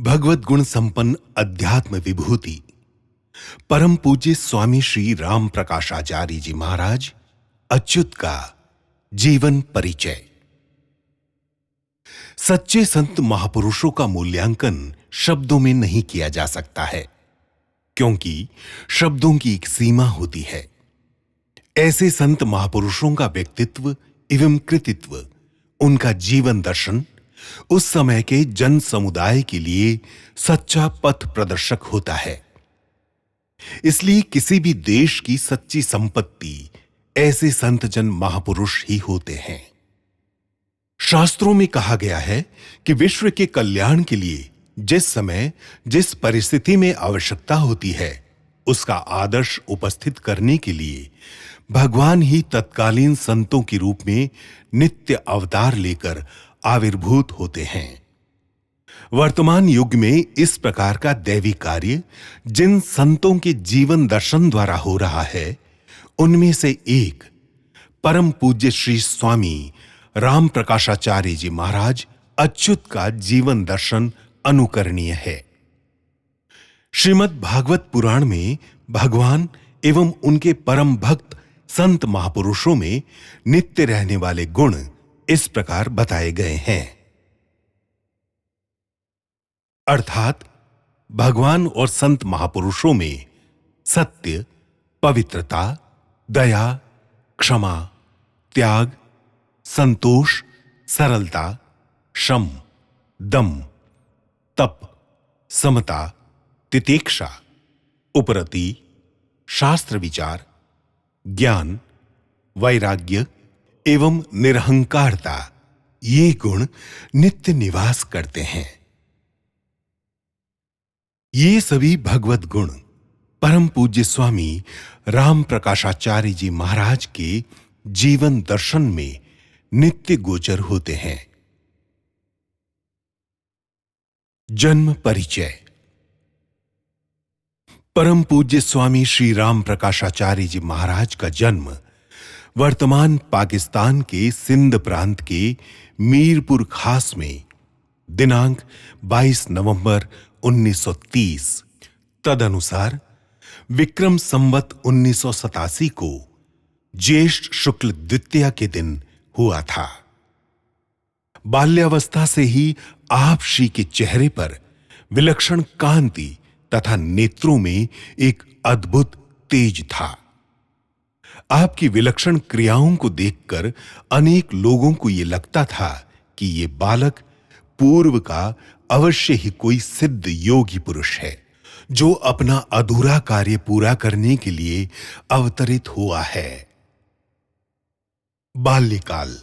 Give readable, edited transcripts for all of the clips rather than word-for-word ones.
भगवत गुण संपन्न अध्यात्म विभूति परम पूज्य स्वामी श्री राम प्रकाशाचार्य जी महाराज अच्युत का जीवन परिचय। सच्चे संत महापुरुषों का मूल्यांकन शब्दों में नहीं किया जा सकता है, क्योंकि शब्दों की एक सीमा होती है। ऐसे संत महापुरुषों का व्यक्तित्व एवं कृतित्व, उनका जीवन दर्शन उस समय के जन समुदाय के लिए सच्चा पथ प्रदर्शक होता है। इसलिए किसी भी देश की सच्ची संपत्ति ऐसे संत जन महापुरुष ही होते हैं। शास्त्रों में कहा गया है कि विश्व के कल्याण के लिए जिस समय जिस परिस्थिति में आवश्यकता होती है, उसका आदर्श उपस्थित करने के लिए भगवान ही तत्कालीन संतों के रूप में नित्य अवतार लेकर आविर्भूत होते हैं। वर्तमान युग में इस प्रकार का दैवी कार्य जिन संतों के जीवन दर्शन द्वारा हो रहा है, उनमें से एक परम पूज्य श्री स्वामी राम प्रकाशाचार्य जी महाराज अच्युत का जीवन दर्शन अनुकरणीय है। श्रीमद् भागवत पुराण में भगवान एवं उनके परम भक्त संत महापुरुषों में नित्य रहने वाले गुण इस प्रकार बताए गए हैं। अर्थात भगवान और संत महापुरुषों में सत्य, पवित्रता, दया, क्षमा, त्याग, संतोष, सरलता, शम, दम, तप, समता, तितिक्षा, उपरति, शास्त्र विचार, ज्ञान, वैराग्य एवं निरहंकारता, ये गुण नित्य निवास करते हैं। ये सभी भगवत गुण परम पूज्य स्वामी राम प्रकाशाचार्य जी महाराज के जीवन दर्शन में नित्य गोचर होते हैं। जन्म परिचय। परम पूज्य स्वामी श्री राम प्रकाशाचार्य जी महाराज का जन्म वर्तमान पाकिस्तान के सिंध प्रांत के मीरपुर खास में दिनांक 22 नवंबर 1930 तदनुसार विक्रम संवत 1987 को ज्येष्ठ शुक्ल द्वितीया के दिन हुआ था। बाल्यावस्था से ही आप श्री के चेहरे पर विलक्षण कांति तथा नेत्रों में एक अद्भुत तेज था। आपकी विलक्षण क्रियाओं को देखकर अनेक लोगों को यह लगता था कि यह बालक पूर्व का अवश्य ही कोई सिद्ध योगी पुरुष है, जो अपना अधूरा कार्य पूरा करने के लिए अवतरित हुआ है। बाल्यकाल।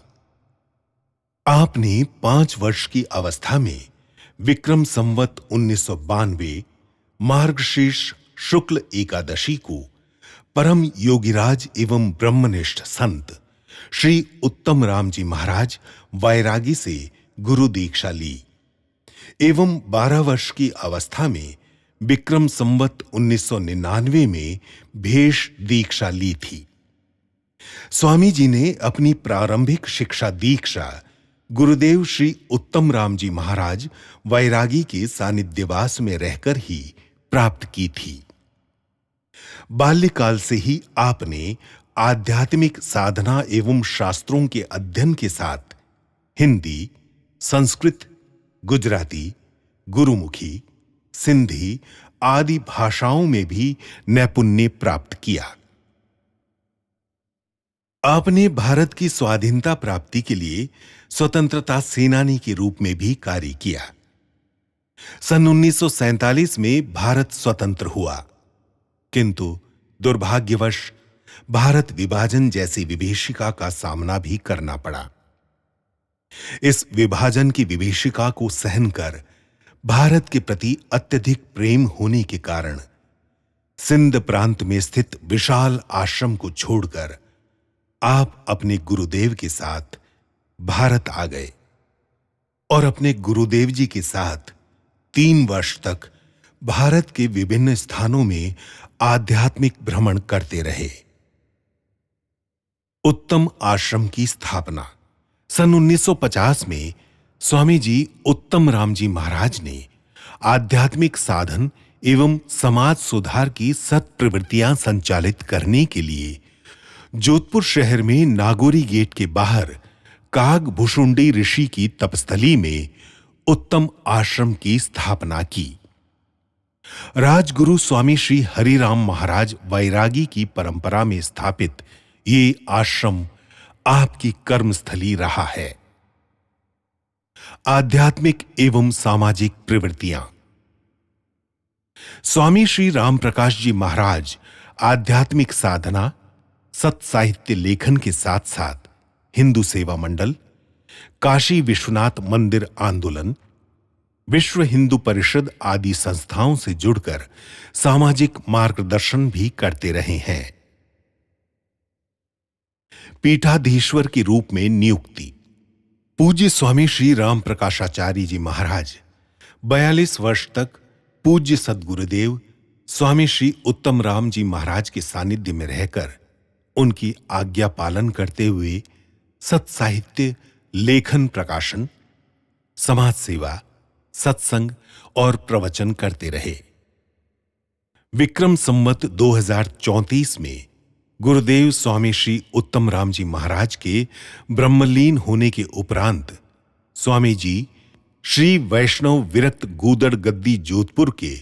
आपने 5 वर्ष की अवस्था में विक्रम संवत 1992 मार्गशीर्ष शुक्ल एकादशी को परम योगीराज एवं ब्रह्मनिष्ठ संत श्री उत्तम राम जी महाराज वैरागी से गुरु दीक्षा ली एवं 12 वर्ष की अवस्था में विक्रम संवत 1999 में भेष दीक्षा ली थी। स्वामी जी ने अपनी प्रारंभिक शिक्षा दीक्षा गुरुदेव श्री उत्तम राम जी महाराज वैरागी के सानिध्यवास में रहकर ही प्राप्त की थी। बाल्यकाल से ही आपने आध्यात्मिक साधना एवं शास्त्रों के अध्ययन के साथ हिंदी, संस्कृत, गुजराती, गुरुमुखी, सिंधी आदि भाषाओं में भी नैपुण्य प्राप्त किया। आपने भारत की स्वाधीनता प्राप्ति के लिए स्वतंत्रता सेनानी के रूप में भी कार्य किया। सन 1947 में भारत स्वतंत्र हुआ, किंतु दुर्भाग्यवश भारत विभाजन जैसी विभीषिका का सामना भी करना पड़ा। इस विभाजन की विभीषिका को सहन कर भारत के प्रति अत्यधिक प्रेम होने के कारण सिंध प्रांत में स्थित विशाल आश्रम को छोड़कर आप अपने गुरुदेव के साथ भारत आ गए और अपने गुरुदेव जी के साथ 3 वर्ष तक भारत के विभिन्न स्थानों में आध्यात्मिक भ्रमण करते रहे। उत्तम आश्रम की स्थापना। सन 1950 में स्वामी जी उत्तम राम जी महाराज ने आध्यात्मिक साधन एवं समाज सुधार की सत प्रवृत्तियां संचालित करने के लिए जोधपुर शहर में नागोरी गेट के बाहर कागभूषुंडी ऋषि की तपस्थली में उत्तम आश्रम की स्थापना की। राजगुरु स्वामी श्री हरिराम महाराज वैरागी की परंपरा में स्थापित ये आश्रम आपकी कर्मस्थली रहा है। आध्यात्मिक एवं सामाजिक प्रवृत्तियां। स्वामी श्री राम प्रकाश जी महाराज आध्यात्मिक साधना, सत साहित्य लेखन के साथ साथ हिंदू सेवा मंडल, काशी विश्वनाथ मंदिर आंदोलन, विश्व हिंदू परिषद आदि संस्थाओं से जुड़कर सामाजिक मार्गदर्शन भी करते रहे हैं। पीठाधीश्वर के रूप में नियुक्ति। पूज्य स्वामी श्री राम प्रकाशाचार्य जी महाराज 42 वर्ष तक पूज्य सद्गुरुदेव स्वामी श्री उत्तम राम जी महाराज के सानिध्य में रहकर उनकी आज्ञा पालन करते हुए सत साहित्य लेखन, प्रकाशन, समाज सेवा, सत्संग और प्रवचन करते रहे। विक्रम संवत 2034 में गुरुदेव स्वामी श्री उत्तम राम जी महाराज के ब्रह्मलीन होने के उपरांत स्वामी जी श्री वैष्णव विरक्त गूदड़ गद्दी जोधपुर के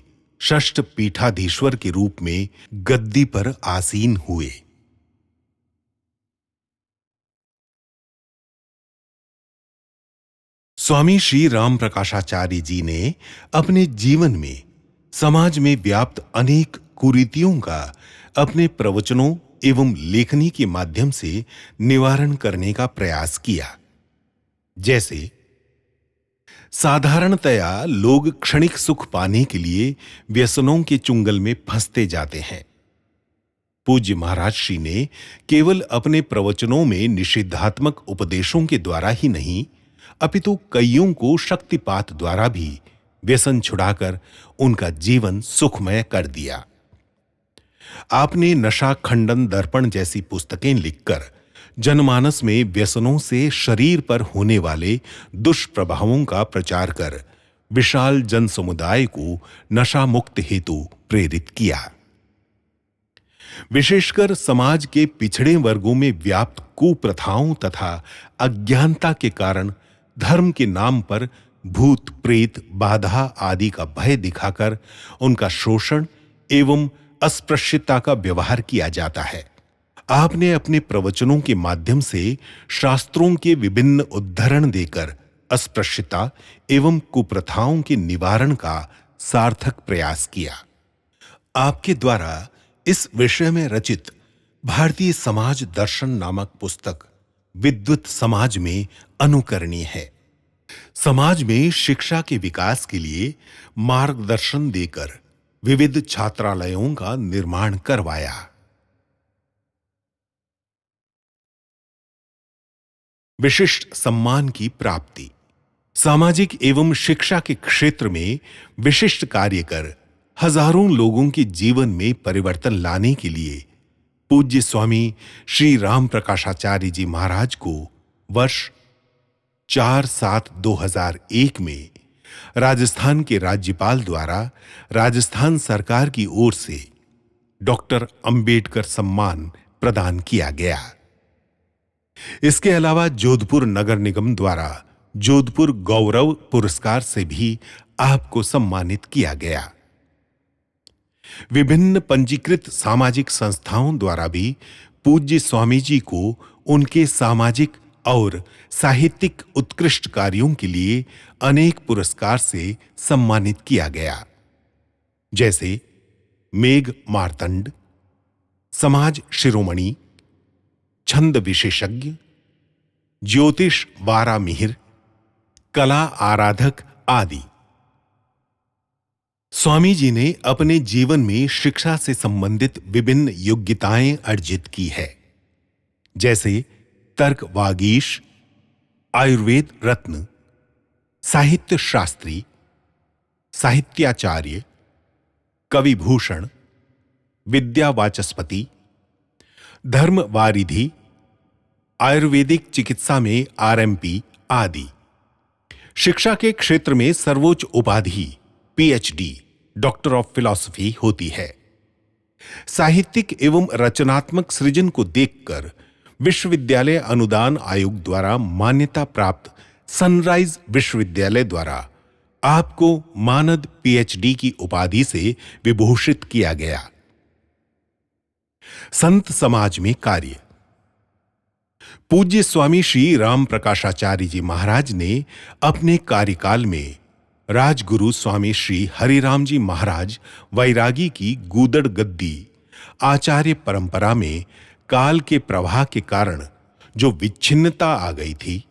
षष्ठ पीठाधीश्वर के रूप में गद्दी पर आसीन हुए। स्वामी श्री राम प्रकाशाचार्य जी ने अपने जीवन में समाज में व्याप्त अनेक कुरीतियों का अपने प्रवचनों एवं लेखनी के माध्यम से निवारण करने का प्रयास किया। जैसे साधारणतया लोग क्षणिक सुख पाने के लिए व्यसनों के चुंगल में फंसते जाते हैं। पूज्य महाराज श्री ने केवल अपने प्रवचनों में निषेधात्मक उपदेशों के द्वारा ही नहीं, अपितु कईयों को शक्तिपात द्वारा भी व्यसन छुड़ाकर उनका जीवन सुखमय कर दिया। आपने नशा खंडन दर्पण जैसी पुस्तकें लिखकर जनमानस में व्यसनों से शरीर पर होने वाले दुष्प्रभावों का प्रचार कर विशाल जन समुदाय को नशा मुक्त हेतु प्रेरित किया। विशेषकर समाज के पिछड़े वर्गों में व्याप्त कुप्रथाओं तथा अज्ञानता के कारण धर्म के नाम पर भूत प्रेत बाधा आदि का भय दिखाकर उनका शोषण एवं अस्पृश्यता का व्यवहार किया जाता है। आपने अपने प्रवचनों के माध्यम से शास्त्रों के विभिन्न उद्धरण देकर अस्पृश्यता एवं कुप्रथाओं के निवारण का सार्थक प्रयास किया। आपके द्वारा इस विषय में रचित भारतीय समाज दर्शन नामक पुस्तक विद्वत समाज में अनुकरणीय है। समाज में शिक्षा के विकास के लिए मार्गदर्शन देकर विविध छात्रालयों का निर्माण करवाया। विशिष्ट सम्मान की प्राप्ति। सामाजिक एवं शिक्षा के क्षेत्र में विशिष्ट कार्य कर हजारों लोगों के जीवन में परिवर्तन लाने के लिए पूज्य स्वामी श्री राम प्रकाशाचार्य जी महाराज को वर्ष 4/7/2001 में राजस्थान के राज्यपाल द्वारा राजस्थान सरकार की ओर से डॉक्टर अंबेडकर सम्मान प्रदान किया गया। इसके अलावा जोधपुर नगर निगम द्वारा जोधपुर गौरव पुरस्कार से भी आपको सम्मानित किया गया। विभिन्न पंजीकृत सामाजिक संस्थाओं द्वारा भी पूज्य स्वामी जी को उनके सामाजिक और साहित्यिक उत्कृष्ट कार्यों के लिए अनेक पुरस्कार से सम्मानित किया गया, जैसे मेघ मार्तंड, समाज शिरोमणि, छंद विशेषज्ञ, ज्योतिष वारा मिहिर, कला आराधक आदि। स्वामी जी ने अपने जीवन में शिक्षा से संबंधित विभिन्न योग्यताएं अर्जित की है, जैसे तर्क वागीश, आयुर्वेद रत्न, साहित्य शास्त्री, साहित्याचार्य, कवि भूषण, विद्या वाचस्पति, धर्म वारिधि, आयुर्वेदिक चिकित्सा में आरएमपी आदि। शिक्षा के क्षेत्र में सर्वोच्च उपाधि पीएचडी डॉक्टर ऑफ फिलॉसफी होती है। साहित्यिक एवं रचनात्मक सृजन को देखकर विश्वविद्यालय अनुदान आयोग द्वारा मान्यता प्राप्त सनराइज विश्वविद्यालय द्वारा आपको मानद पीएचडी की उपाधि से विभूषित किया गया। संत समाज में कार्य। पूज्य स्वामी श्री राम प्रकाशाचार्य जी महाराज ने अपने कार्यकाल में राजगुरु स्वामी श्री हरिराम जी महाराज वैरागी की गूदड़ गद्दी आचार्य परंपरा में काल के प्रवाह के कारण जो विच्छिन्नता आ गई थी,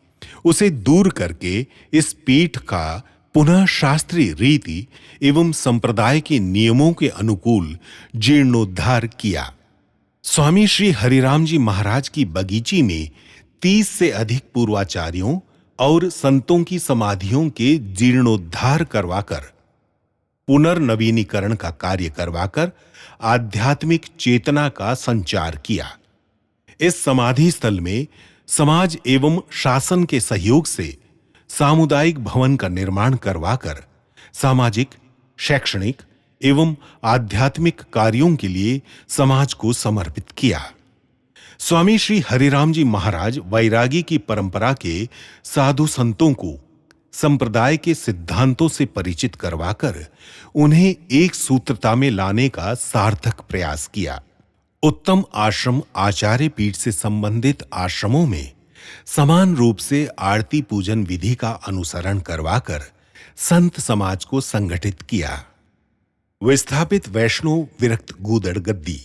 उसे दूर करके इस पीठ का पुनः शास्त्रीय रीति एवं संप्रदाय के नियमों के अनुकूल जीर्णोद्धार किया। स्वामी श्री हरिराम जी महाराज की बगीची में 30 से अधिक पूर्वाचार्यों और संतों की समाधियों के जीर्णोद्धार करवाकर, पुनर्नवीनीकरण का कार्य करवाकर आध्यात्मिक चेतना का संचार किया। इस समाधि स्थल में समाज एवं शासन के सहयोग से सामुदायिक भवन का निर्माण करवाकर सामाजिक, शैक्षणिक एवं आध्यात्मिक कार्यों के लिए समाज को समर्पित किया। स्वामी श्री हरिराम जी महाराज वैरागी की परंपरा के साधु संतों को संप्रदाय के सिद्धांतों से परिचित करवाकर उन्हें एक सूत्रता में लाने का सार्थक प्रयास किया। उत्तम आश्रम आचार्य पीठ से संबंधित आश्रमों में समान रूप से आरती पूजन विधि का अनुसरण करवाकर संत समाज को संगठित किया। विस्थापित वैष्णव विरक्त गूदड़ गद्दी।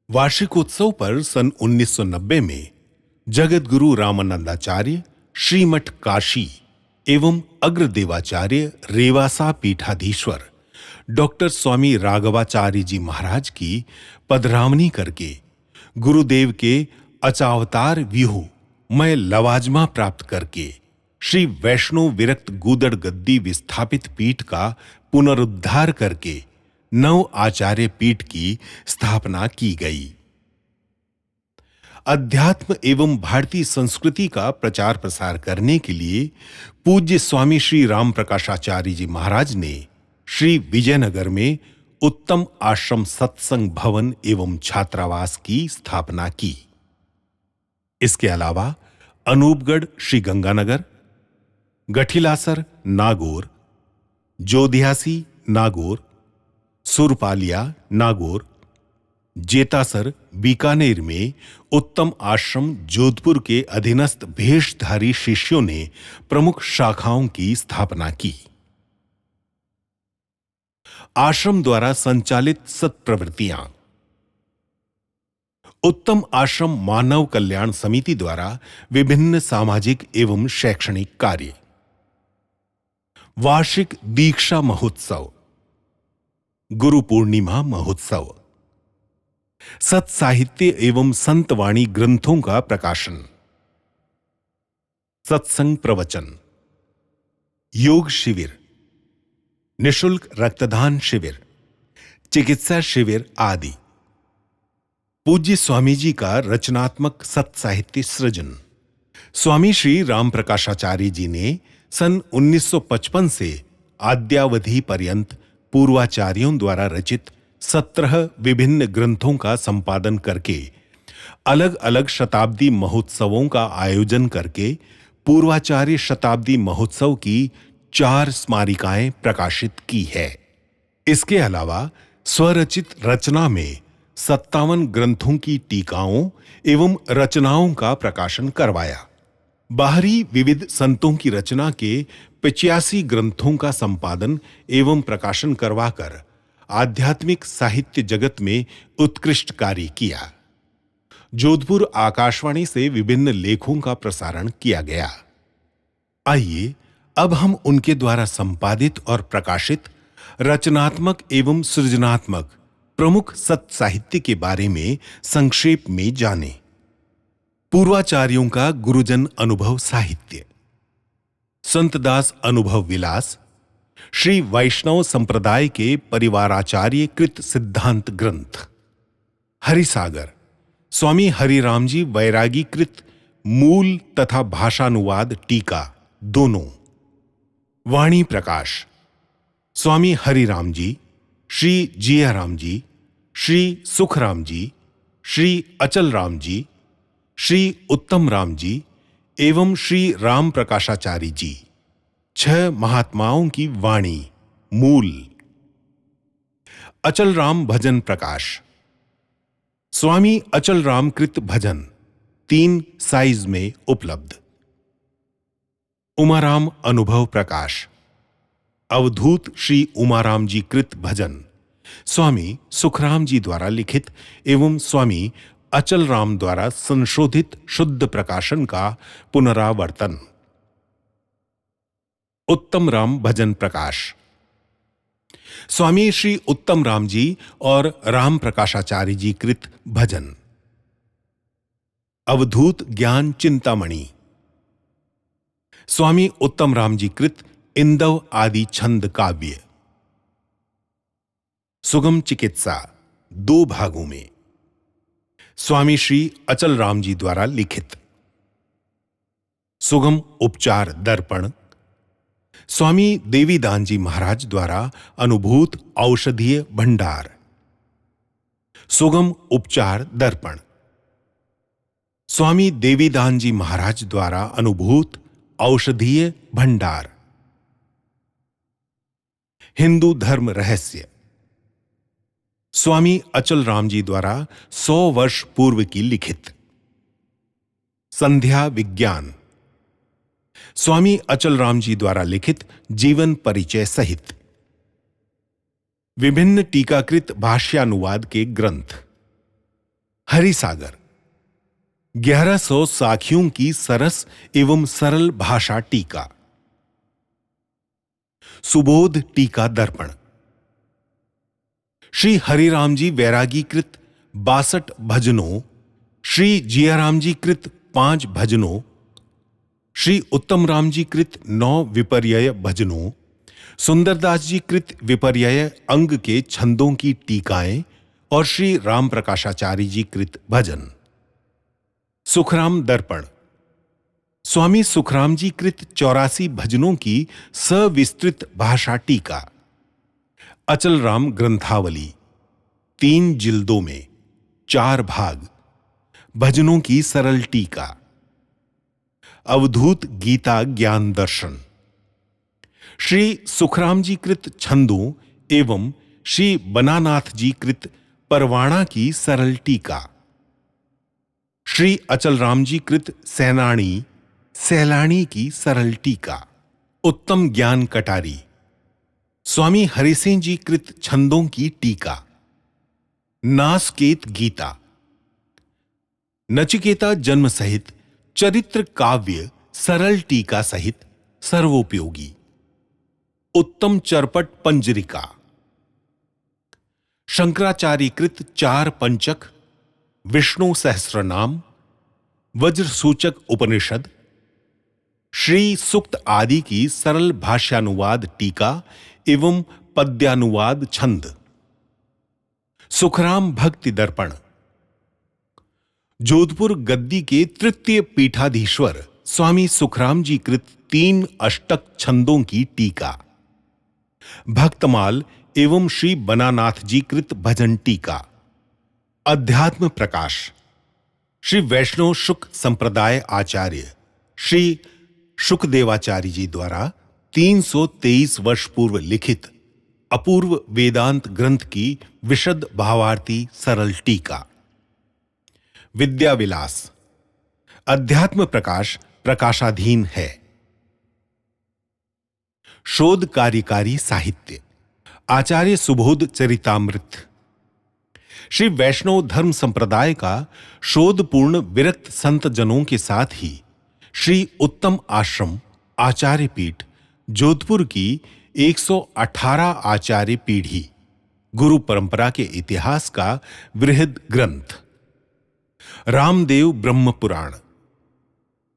वार्षिकोत्सव पर सन 1990 में जगत गुरु रामानंदाचार्य श्रीमठ काशी एवं अग्रदेवाचार्य रेवासा पीठाधीश्वर डॉक्टर स्वामी राघवाचार्य जी महाराज की पधरावनी करके गुरुदेव के अचावतार व्यूह में लवाजमा प्राप्त करके श्री वैष्णव विरक्त गूदड़ गद्दी विस्थापित पीठ का पुनरुद्धार करके नव आचार्य पीठ की स्थापना की गई। अध्यात्म एवं भारतीय संस्कृति का प्रचार प्रसार करने के लिए पूज्य स्वामी श्री राम प्रकाशाचार्य जी महाराज ने श्री विजयनगर में उत्तम आश्रम सत्संग भवन एवं छात्रावास की स्थापना की। इसके अलावा अनूपगढ़ श्री गंगानगर, गठिलासर नागौर, जोध्यासी नागौर, सुरपालिया नागौर, जेतासर बीकानेर में उत्तम आश्रम जोधपुर के अधीनस्थ भेषधारी शिष्यों ने प्रमुख शाखाओं की स्थापना की। आश्रम द्वारा संचालित सत्प्रवृत्तियां। उत्तम आश्रम मानव कल्याण समिति द्वारा विभिन्न सामाजिक एवं शैक्षणिक कार्य। वार्षिक दीक्षा महोत्सव, गुरु पूर्णिमा महोत्सव, सत साहित्य एवं संतवाणी ग्रंथों का प्रकाशन, सत्संग प्रवचन, योग शिविर, निशुल्क रक्तदान शिविर, चिकित्सा शिविर आदि। पूज्य स्वामी जी का रचनात्मक सत साहित्य सृजन। स्वामी श्री राम प्रकाशाचार्य जी ने सन 1955 से आद्यावधि पर्यंत पूर्वाचार्यों द्वारा रचित 17 विभिन्न ग्रंथों का संपादन करके अलग अलग शताब्दी महोत्सवों का आयोजन करके पूर्वाचार्य शताब्दी महोत्सव की 4 स्मारिकाएं प्रकाशित की है। इसके अलावा स्वरचित रचना में 57 ग्रंथों की टीकाओं एवं रचनाओं का प्रकाशन करवाया। बाहरी विविध संतों की रचना के 85 ग्रंथों का संपादन एवं प्रकाशन करवाकर आध्यात्मिक साहित्य जगत में उत्कृष्ट कार्य किया। जोधपुर आकाशवाणी से विभिन्न लेखों का प्रसारण किया गया। आइए अब हम उनके द्वारा संपादित और प्रकाशित रचनात्मक एवं सृजनात्मक प्रमुख सत साहित्य के बारे में संक्षेप में जानें। पूर्वाचार्यों का गुरुजन अनुभव साहित्य। संतदास अनुभव विलास श्री वैष्णव संप्रदाय के परिवाराचार्य कृत सिद्धांत ग्रंथ। हरिसागर स्वामी हरिराम जी वैरागी कृत मूल तथा भाषानुवाद टीका दोनों। वाणी प्रकाश स्वामी हरिराम जी, श्री जियाराम जी, श्री सुखराम जी, श्री अचल राम जी, श्री उत्तम राम जी एवं श्री राम प्रकाशाचार्य जी, 6 महात्माओं की वाणी मूल। अचल राम भजन प्रकाश। स्वामी अचल राम कृत भजन 3 साइज में उपलब्ध। उमाराम अनुभव प्रकाश। अवधूत श्री उमाराम जी कृत भजन स्वामी सुखराम जी द्वारा लिखित एवं स्वामी अचल राम द्वारा संशोधित शुद्ध प्रकाशन का पुनरावर्तन। उत्तम राम भजन प्रकाश। स्वामी श्री उत्तम राम जी और राम प्रकाशाचार्य जी कृत भजन। अवधूत ज्ञान चिंतामणि। स्वामी उत्तम राम जी कृत इंदव आदि छंद काव्य। सुगम चिकित्सा 2 भागों में। स्वामी श्री अचल राम जी द्वारा लिखित। सुगम उपचार दर्पण। स्वामी देवीदान जी महाराज द्वारा अनुभूत औषधीय भंडार। सुगम उपचार दर्पण। स्वामी देवीदान जी महाराज द्वारा अनुभूत औषधीय भंडार। हिंदू धर्म रहस्य। स्वामी अचल राम जी द्वारा 100 वर्ष पूर्व की लिखित। संध्या विज्ञान। स्वामी अचल राम जी द्वारा लिखित जीवन परिचय सहित। विभिन्न टीकाकृत भाष्यानुवाद के ग्रंथ। हरिसागर 1100 साखियों की सरस एवं सरल भाषा टीका। सुबोध टीका दर्पण। श्री हरिराम जी वैरागी कृत 62 भजनों, श्री जियाराम जी कृत 5 भजनों, श्री उत्तम राम जी कृत 9 विपर्यय भजनों, सुंदरदास जी कृत विपर्यय अंग के छंदों की टीकाएं और श्री राम प्रकाशाचार्य जी कृत भजन। सुखराम दर्पण। स्वामी सुखराम जी कृत 84 भजनों की सविस्तृत भाषा टीका। अचल राम ग्रंथावली 3 जिल्दों में 4 भाग। भजनों की सरल टीका। अवधूत गीता ज्ञान दर्शन। श्री सुखराम जी कृत छंदों एवं श्री बनानाथ जी कृत परवाणा की सरल टीका। श्री अचल राम जी कृत सैलानी की सरल टीका। उत्तम ज्ञान कटारी। स्वामी हरिसिंह जी कृत छंदों की टीका। नासकेत गीता। नचिकेता जन्म सहित चरित्र काव्य सरल टीका सहित सर्वोपयोगी। उत्तम चरपट पंजरिका। शंकराचार्य कृत 4 पंचक, विष्णु सहस्रनाम, वज्र सूचक उपनिषद, श्री सुक्त आदि की सरल भाष्यानुवाद टीका एवं पद्यानुवाद छंद। सुखराम भक्ति दर्पण। जोधपुर गद्दी के तृतीय पीठाधीश्वर स्वामी सुखराम जी कृत 3 अष्टक छंदों की टीका। भक्तमाल एवं श्री बनानाथ जी कृत भजन टीका। अध्यात्म प्रकाश। श्री वैष्णव शुक संप्रदाय आचार्य श्री शुकदेवाचार्य जी द्वारा 323 वर्ष पूर्व लिखित अपूर्व वेदांत ग्रंथ की विशद भावार्थी सरल टीका। विद्या विलास। अध्यात्म प्रकाश प्रकाशाधीन है। शोध कार्यकारी साहित्य। आचार्य सुबोध चरितामृत। श्री वैष्णव धर्म संप्रदाय का शोधपूर्ण विरक्त संत जनों के साथ ही श्री उत्तम आश्रम आचार्य पीठ जोधपुर की 118 आचार्य पीढ़ी गुरु परंपरा के इतिहास का वृहद ग्रंथ। रामदेव ब्रह्म पुराण।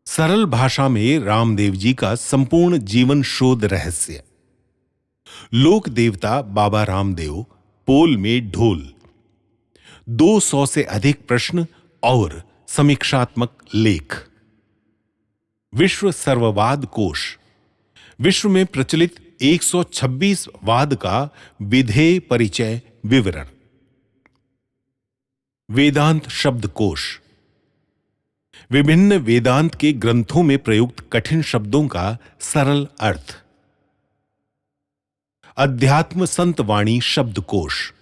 सरल भाषा में रामदेव जी का संपूर्ण जीवन शोध रहस्य। लोक देवता बाबा रामदेव, पोल में ढोल। 200 से अधिक प्रश्न और समीक्षात्मक लेख। विश्व सर्ववाद कोश। विश्व में प्रचलित 126 वाद का विधेय परिचय विवरण। वेदांत शब्दकोश विभिन्न वेदांत के ग्रंथों में प्रयुक्त कठिन शब्दों का सरल अर्थ। अध्यात्म संत वाणी शब्दकोश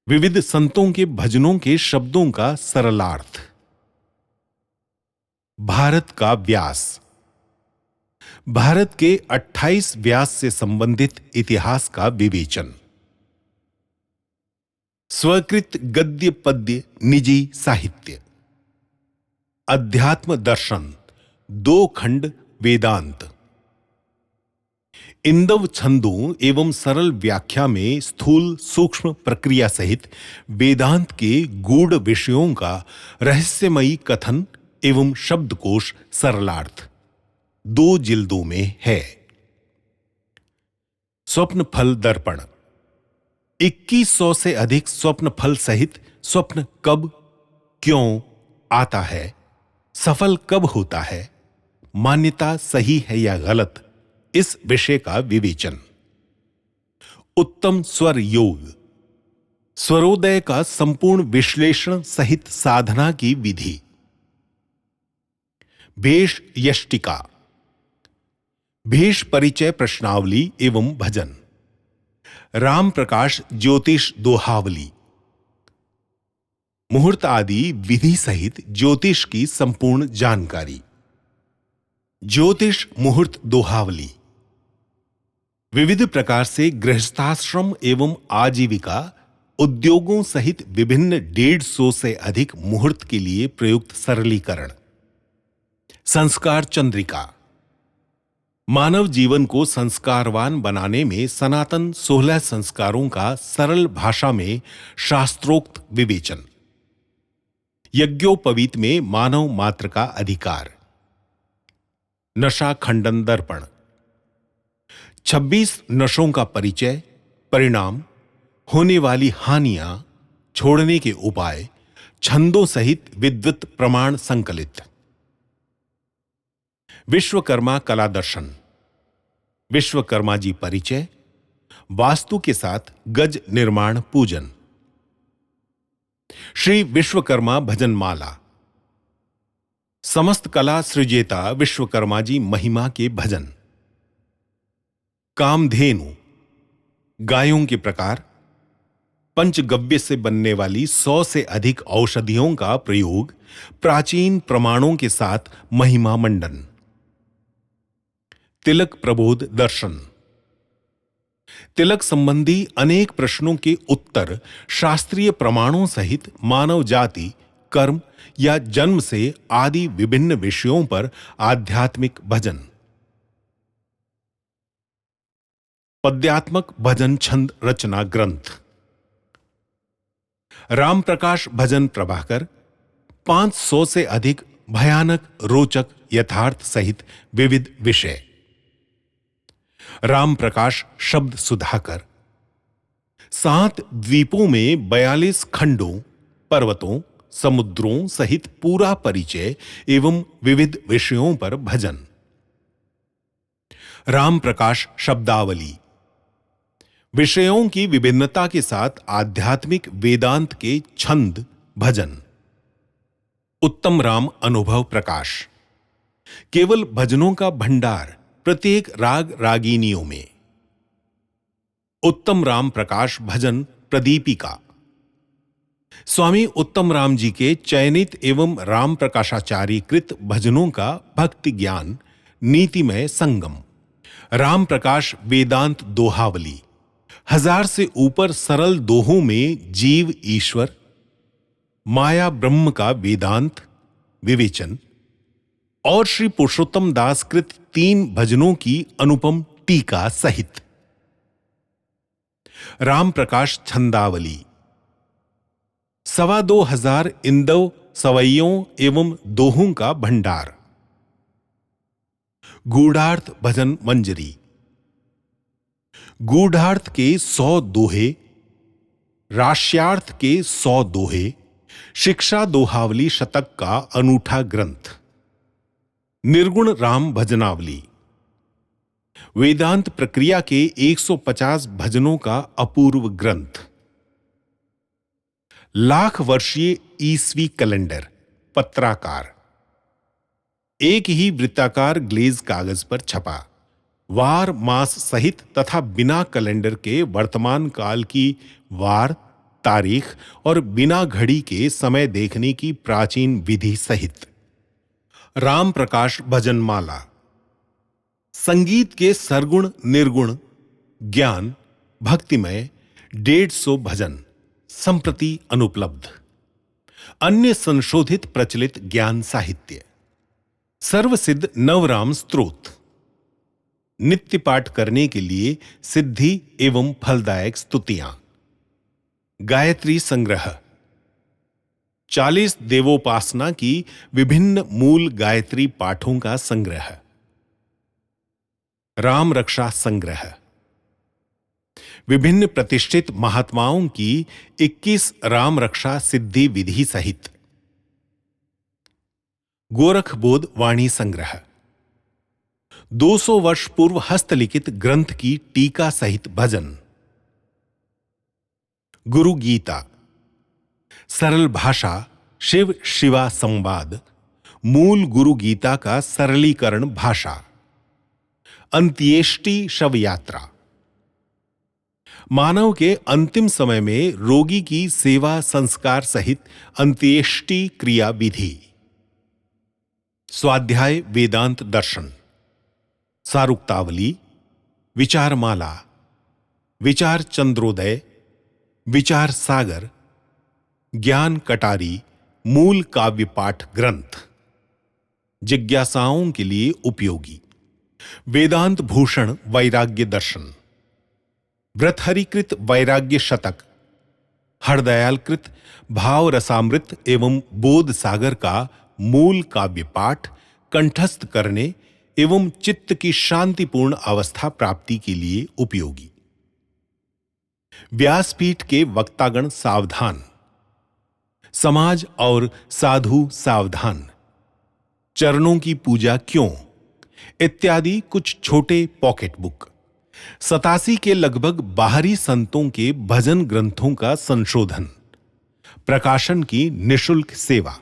विविध संतों के भजनों के शब्दों का सरलार्थ। भारत का व्यास भारत के 28 व्यास से संबंधित इतिहास का विवेचन। स्वीकृत गद्य पद्य निजी साहित्य। अध्यात्म दर्शन 2 खंड वेदांत। इंदव छंदों एवं सरल व्याख्या में स्थूल सूक्ष्म प्रक्रिया सहित वेदांत के गूढ़ विषयों का रहस्यमयी कथन एवं शब्दकोश सरलार्थ 2 जिल्दों में है। स्वप्न फल दर्पण 2100 से अधिक स्वप्न फल सहित स्वप्न कब क्यों आता है, सफल कब होता है, मान्यता सही है या गलत, इस विषय का विवेचन। उत्तम स्वर योग स्वरोदय का संपूर्ण विश्लेषण सहित साधना की विधि। भेष यष्टिका भेष परिचय प्रश्नावली एवं भजन। राम प्रकाश ज्योतिष दोहावली मुहूर्त आदि विधि सहित ज्योतिष की संपूर्ण जानकारी। ज्योतिष मुहूर्त दोहावली विविध प्रकार से गृहस्थाश्रम एवं आजीविका उद्योगों सहित विभिन्न 150 से अधिक मुहूर्त के लिए प्रयुक्त सरलीकरण। संस्कार चंद्रिका मानव जीवन को संस्कारवान बनाने में सनातन 16 संस्कारों का सरल भाषा में शास्त्रोक्त विवेचन। यज्ञोपवीत में मानव मात्र का अधिकार। नशा खंडन दर्पण 26 नशों का परिचय, परिणाम, होने वाली हानियां, छोड़ने के उपाय, छंदों सहित विद्वत प्रमाण संकलित। विश्वकर्मा कला दर्शन विश्वकर्मा जी परिचय, वास्तु के साथ गज निर्माण पूजन। श्री विश्वकर्मा भजन माला समस्त कला सृजेता विश्वकर्मा जी महिमा के भजन। कामधेनु गायों के प्रकार, पंचगव्य से बनने वाली 100 से अधिक औषधियों का प्रयोग, प्राचीन प्रमाणों के साथ महिमा मंडन। तिलक प्रबोध दर्शन तिलक संबंधी अनेक प्रश्नों के उत्तर शास्त्रीय प्रमाणों सहित मानव जाति, कर्म या जन्म से आदि विभिन्न विषयों पर आध्यात्मिक भजन। पद्यात्मक भजन छंद रचना ग्रंथ। राम प्रकाश भजन प्रभाकर 500 से अधिक भयानक रोचक यथार्थ सहित विविध विषय। राम प्रकाश शब्द सुधाकर 7 द्वीपों में 42 खंडों, पर्वतों, समुद्रों सहित पूरा परिचय एवं विविध विषयों पर भजन। राम प्रकाश शब्दावली विषयों की विभिन्नता के साथ आध्यात्मिक वेदांत के छंद भजन। उत्तम राम अनुभव प्रकाश केवल भजनों का भंडार प्रत्येक राग रागिनियों में। उत्तम राम प्रकाश भजन प्रदीपिका स्वामी उत्तम राम जी के चयनित एवं राम प्रकाशाचार्य कृत भजनों का भक्ति ज्ञान नीतिमय संगम। राम प्रकाश वेदांत दोहावली 1000 से ऊपर सरल दोहों में जीव ईश्वर, माया ब्रह्म का वेदांत विवेचन और श्री पुरुषोत्तम दास कृत 3 भजनों की अनुपम टीका सहित। राम प्रकाश छंदावली 2,25,000 इंदव सवैयों एवं दोहों का भंडार। गूढ़ार्थ भजन मंजरी गूढ़ार्थ के 100 दोहे, राश्यार्थ के 100 दोहे, शिक्षा दोहावली शतक का अनूठा ग्रंथ। निर्गुण राम भजनावली वेदांत प्रक्रिया के 150 भजनों का अपूर्व ग्रंथ। लाख वर्षीय ईसवी कैलेंडर पत्राकार, एक ही वृत्ताकार ग्लेज कागज पर छपा, वार मास सहित तथा बिना कैलेंडर के वर्तमान काल की वार, तारीख और बिना घड़ी के समय देखने की प्राचीन विधि सहित। राम प्रकाश भजनमाला, संगीत के सरगुण निर्गुण ज्ञान भक्तिमय 150 भजन संप्रति अनुपलब्ध। अन्य संशोधित प्रचलित ज्ञान साहित्य। सर्वसिद्ध नवराम स्तोत्र, नित्य पाठ करने के लिए सिद्धि एवं फलदायक स्तुतियां। गायत्री संग्रह, 40 देवोपासना की विभिन्न मूल गायत्री पाठों का संग्रह। राम रक्षा संग्रह, विभिन्न प्रतिष्ठित महात्माओं की 21 राम रक्षा सिद्धि विधि सहित। गोरखबोध वाणी संग्रह, 200 वर्ष पूर्व हस्तलिखित ग्रंथ की टीका सहित भजन। गुरु गीता, सरल भाषा शिव शिवा संवाद, मूल गुरु गीता का सरलीकरण भाषा। अंत्येष्टि शव यात्रा, मानव के अंतिम समय में रोगी की सेवा संस्कार सहित अंत्येष्टि क्रिया विधि। स्वाध्याय वेदांत दर्शन, सारुक्तावली, विचारमाला, विचार चंद्रोदय, विचार सागर, ज्ञान कटारी मूल काव्य पाठ ग्रंथ। जिज्ञासाओं के लिए उपयोगी। वेदांत भूषण वैराग्य दर्शन, व्रतहरिकृत वैराग्य शतक, हरदयालकृत भाव रसामृत एवं बोध सागर का मूल काव्य पाठ कंठस्थ करने एवं चित्त की शांतिपूर्ण अवस्था प्राप्ति के लिए उपयोगी। व्यासपीठ के वक्तागण सावधान, समाज और साधु सावधान, चरणों की पूजा क्यों इत्यादि कुछ छोटे पॉकेट बुक। 87 के लगभग बाहरी संतों के भजन ग्रंथों का संशोधन, प्रकाशन की निशुल्क सेवा।